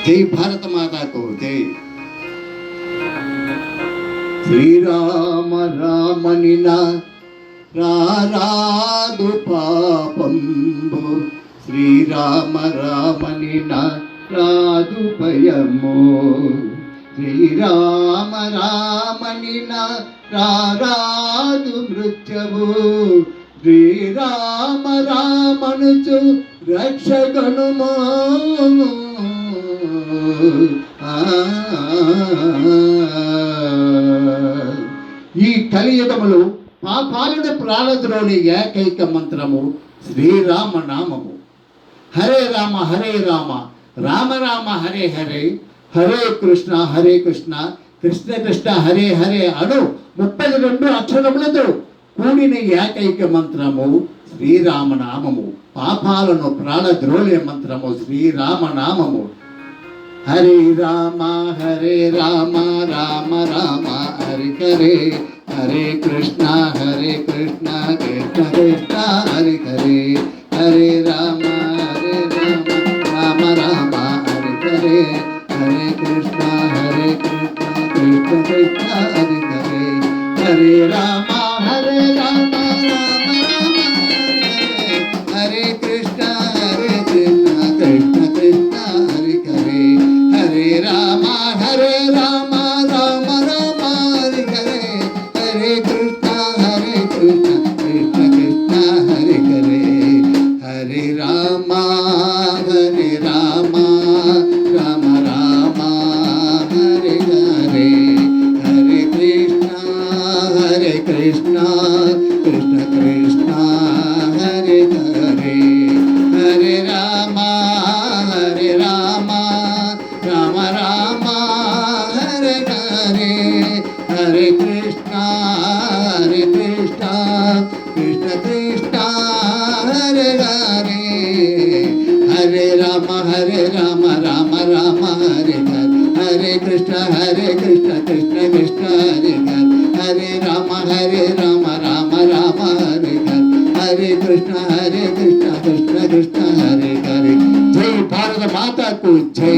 జై భారత మాతాకు జై. శ్రీరామ రామని రారాదు పాపంబు, శ్రీరామ రామని రాదు భయము, శ్రీరామ రామని రారాదు మృత్యువు, శ్రీరామ రామనుచు రక్షగణుమో. ఈ కలియుగములు పాపాలను ప్రాణద్రోని ఏకైక మంత్రము శ్రీరామ నామము. హరే రామ హరే రామ, రామ రామ హరే హరే, హరే కృష్ణ కృష్ణ కృష్ణ హరే హరే అను 32 అక్షరములతో కూడిన ఏకైక మంత్రము శ్రీరామనామము. పాపాలను ప్రాణద్రోలే మంత్రము శ్రీరామనామము. హరే రామ రామ రామ హరి హరే, హరే కృష్ణ కృష్ణ కృష్ణ హరి హరే, హరే రామ రామ రామ హరి హరే, హరే కృష్ణ కృష్ణ కృష్ణ హరి హరే, హరే రామ రామ హరే కృష్ణ కృష్ణ కృష్ణ హరి హరే, హరే రామ రామ రామ హరి హరే, హరే కృష్ణ కృష్ణ కృష్ణ హరి హరే, హరే రామ రామ రామ హరి హరే, హరే కృష్ణ కృష్ణ కృష్ణ హరి హరే, హరే రామ రామ రామ హరి హరే, హరే కృష్ణ కృష్ణ కృష్ణ హరి హరే, హరే రామ రామ హరి హరే, హరే కృష్ణ కృష్ణ కృష్ణ హరి హరే, హరే రామ రామ హరి హరే, హరే కృష్ణ కృష్ణ కృష్ణ హరి హరే. జై భారత మాతాకు జై.